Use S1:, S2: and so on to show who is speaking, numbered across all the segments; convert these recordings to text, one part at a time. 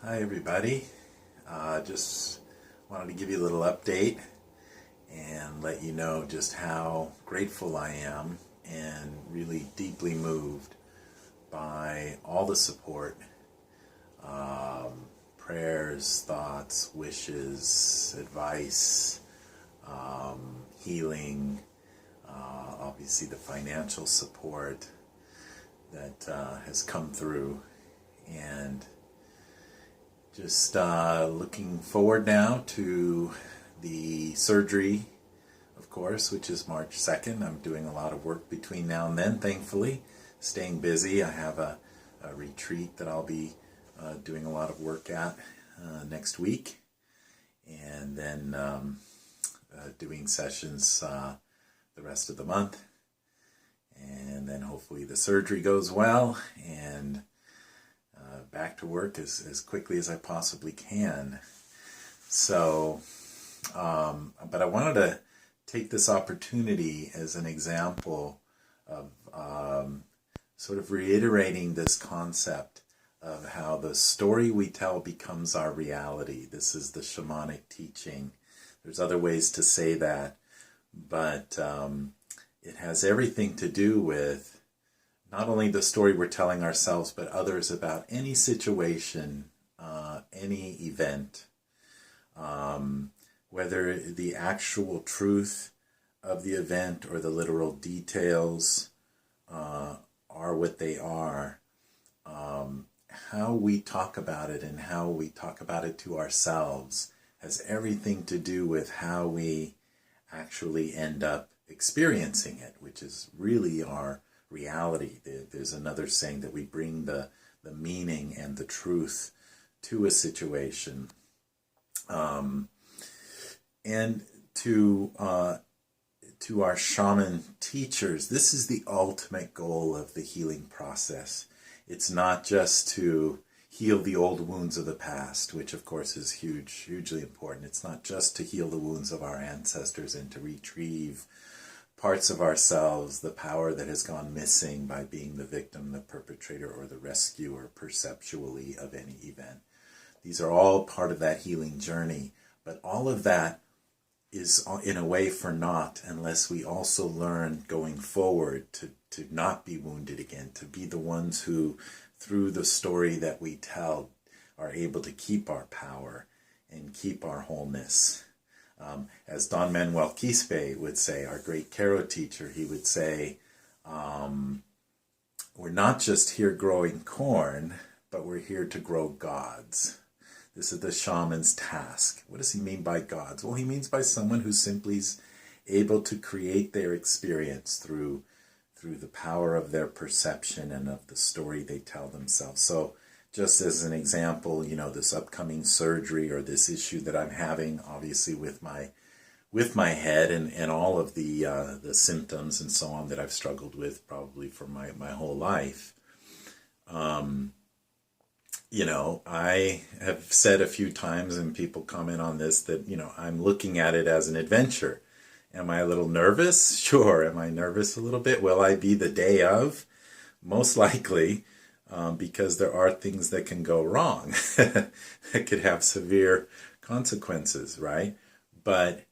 S1: Hi everybody. Just wanted to give you a little update and let you know just how grateful I am and really deeply moved by all the support, prayers, thoughts, wishes, advice, healing, obviously the financial support that has come through, and just looking forward now to the surgery, of course, which is March 2nd. I'm doing a lot of work between now and then, thankfully. Staying busy. I have a retreat that I'll be doing a lot of work at next week. And then doing sessions the rest of the month. And then hopefully the surgery goes well, and back to work as quickly as I possibly can. So, but I wanted to take this opportunity as an example of sort of reiterating this concept of how the story we tell becomes our reality. This is the shamanic teaching. There's other ways to say that, but it has everything to do with not only the story we're telling ourselves, but others about any situation, any event, whether the actual truth of the event or the literal details are what they are. How we talk about it and how we talk about it to ourselves has everything to do with how we actually end up experiencing it, which is really our reality. There's another saying that we bring the meaning and the truth to a situation. And to our shaman teachers, this is the ultimate goal of the healing process. It's not just to heal the old wounds of the past, which of course is hugely important. It's not just to heal the wounds of our ancestors and to retrieve parts of ourselves, the power that has gone missing by being the victim, the perpetrator, or the rescuer perceptually of any event. These are all part of that healing journey, but all of that is in a way for naught unless we also learn going forward to not be wounded again, to be the ones who, through the story that we tell, are able to keep our power and keep our wholeness. As Don Manuel Quispe would say, our great Karo teacher, he would say, we're not just here growing corn, but we're here to grow gods. This is the shaman's task. What does he mean by gods? Well, he means by someone who simply is able to create their experience through the power of their perception and of the story they tell themselves. So just as an example, this upcoming surgery or this issue that I'm having, obviously with my head and all of the symptoms and so on that I've struggled with probably for my whole life. I have said a few times, and people comment on this, that, I'm looking at it as an adventure. Am I a little nervous? Sure. Am I nervous a little bit? Will I be the day of? Most likely, because there are things that can go wrong that could have severe consequences, right? But,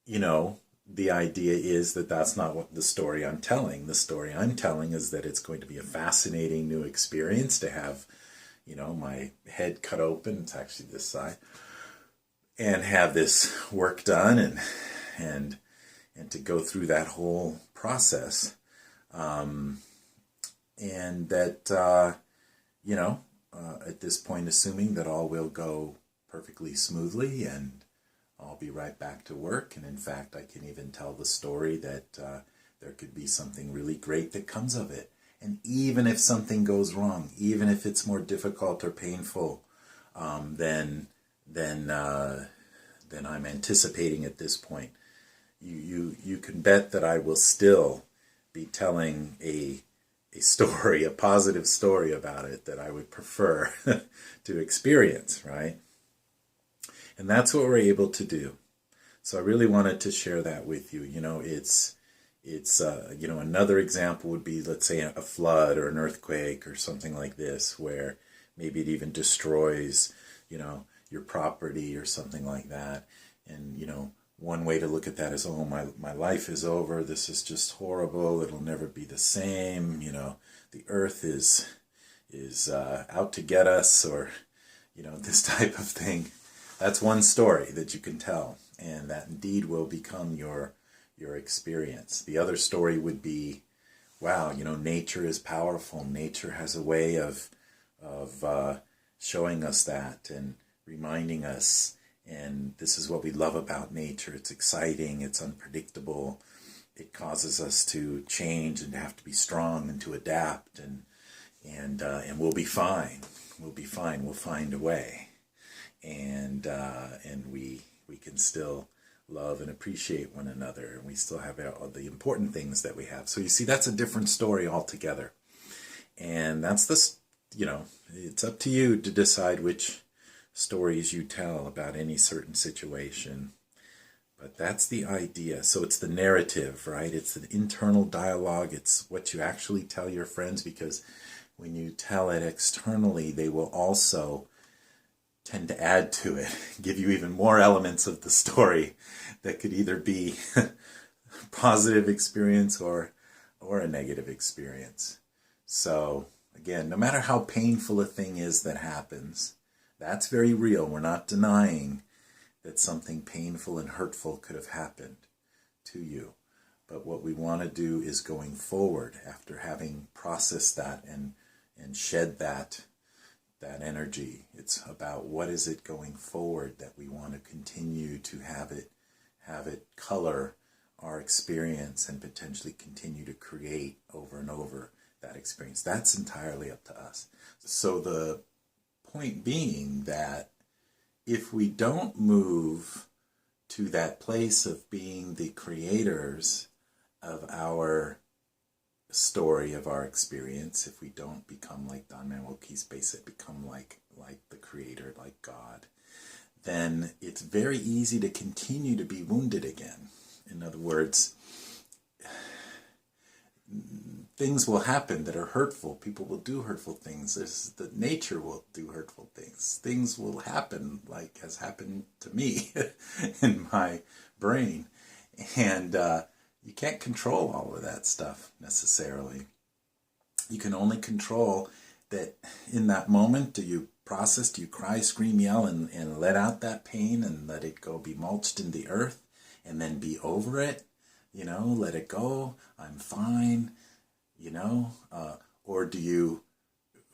S1: the idea is that that's not what the story I'm telling. The story I'm telling is that it's going to be a fascinating new experience to have my head cut open, it's actually this side, and have this work done and to go through that whole process. And that, at this point, assuming that all will go perfectly smoothly and I'll be right back to work. And in fact, I can even tell the story that there could be something really great that comes of it. And even if something goes wrong, even if it's more difficult or painful than I'm anticipating at this point, you can bet that I will still be telling a story, a positive story about it that I would prefer to experience, right? And that's what we're able to do. So I really wanted to share that with you. It's another example would be, let's say, a flood or an earthquake or something like this, where Maybe it even destroys, your property or something like that. And, one way to look at that is, oh, my life is over. This is just horrible. It'll never be the same. The earth is out to get us, or, this type of thing. That's one story that you can tell, and that indeed will become your experience. The other story would be, wow, nature is powerful. Nature has a way of showing us that and reminding us. And this is what we love about nature. It's exciting. It's unpredictable. It causes us to change and to have to be strong and to adapt. And we'll be fine. We'll be fine. We'll find a way. And we can still love and appreciate one another. And we still have all the important things that we have. So you see, that's a different story altogether. And that's it's up to you to decide which stories you tell about any certain situation. But that's the idea. So it's the narrative, right? It's an internal dialogue. It's what you actually tell your friends, because when you tell it externally, they will also tend to add to it, give you even more elements of the story that could either be a positive experience or a negative experience. So again, no matter how painful a thing is that happens, that's very real. We're not denying that something painful and hurtful could have happened to you. But what we want to do is, going forward, after having processed that and shed that energy, it's about what is it going forward that we want to continue to have it color our experience and potentially continue to create over and over that experience. That's entirely up to us. So the point being that if we don't move to that place of being the creators of our story, of our experience, if we don't become like Don Manuel Quispe said, become like the creator, like God, then it's very easy to continue to be wounded again. In other words, things will happen that are hurtful. People will do hurtful things. The nature will do hurtful things. Things will happen, like has happened to me in my brain. And you can't control all of that stuff necessarily. You can only control that in that moment. Do you process? Do you cry, scream, yell, and let out that pain and let it go be mulched in the earth and then be over it? Let it go. I'm fine. Or do you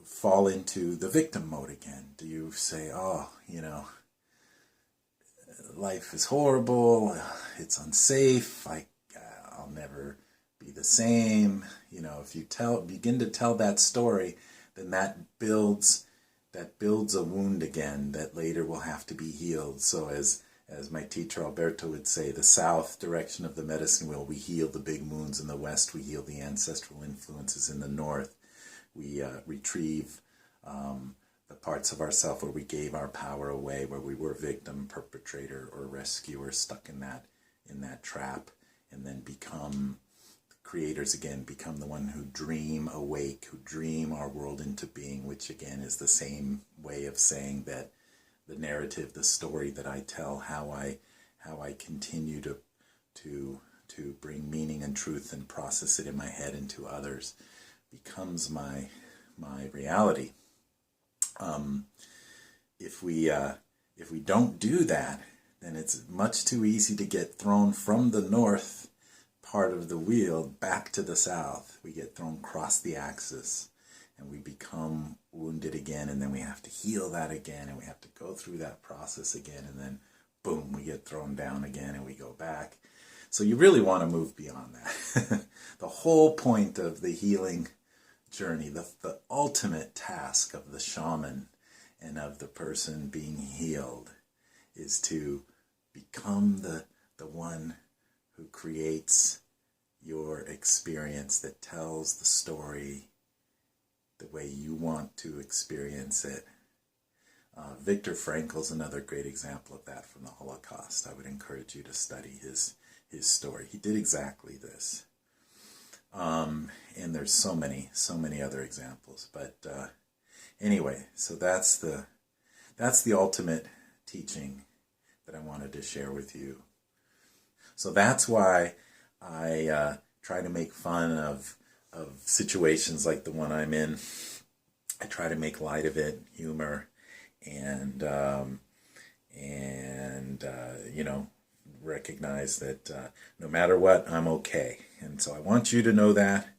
S1: fall into the victim mode again? Do you say, oh, life is horrible, it's unsafe, I'll never be the same? If you begin to tell that story, then that builds a wound again that later will have to be healed. So as my teacher Alberto would say, the south direction of the medicine wheel, we heal the big wounds. In the west, we heal the ancestral influences. In the north, we retrieve the parts of ourself where we gave our power away, where we were victim, perpetrator, or rescuer, stuck in that trap, and then become creators again, become the one who dream awake, who dream our world into being, which again is the same way of saying that the narrative, the story that I tell, how I continue to bring meaning and truth and process it in my head into others, becomes my reality. If we don't do that, then it's much too easy to get thrown from the north part of the wheel back to the south. We get thrown across the axis and we become wounded again, and then we have to heal that again, and we have to go through that process again, and then boom, we get thrown down again and we go back. So you really want to move beyond that. The whole point of the healing journey, the ultimate task of the shaman and of the person being healed, is to become the one who creates your experience, that tells the story the way you want to experience it. Viktor Frankl's another great example of that from the Holocaust. I would encourage you to study his story. He did exactly this. And there's so many other examples. But Anyway, so that's the ultimate teaching that I wanted to share with you. So that's why I try to make fun of situations like the one I'm in. I try to make light of it, humor, and recognize that no matter what, I'm okay. And so I want you to know that.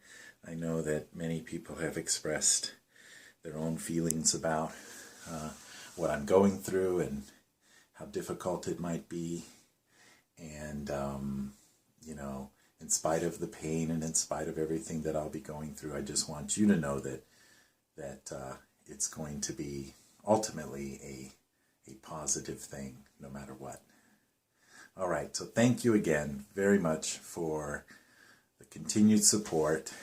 S1: I know that many people have expressed their own feelings about what I'm going through and how difficult it might be. And, in spite of the pain and in spite of everything that I'll be going through, I just want you to know that it's going to be ultimately a positive thing no matter what. All right, so thank you again very much for the continued support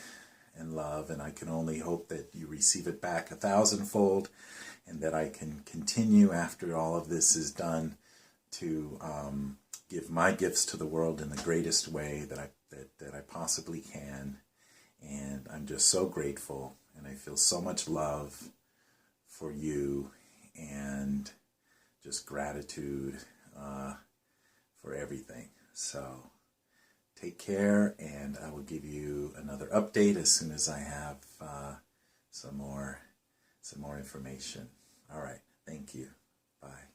S1: and love, and I can only hope that you receive it back 1,000-fold, and that I can continue after all of this is done to give my gifts to the world in the greatest way that I possibly can. And I'm just so grateful, and I feel so much love for you, and just gratitude for everything. So take care, and I will give you another update as soon as I have some more information. All right, thank you. Bye.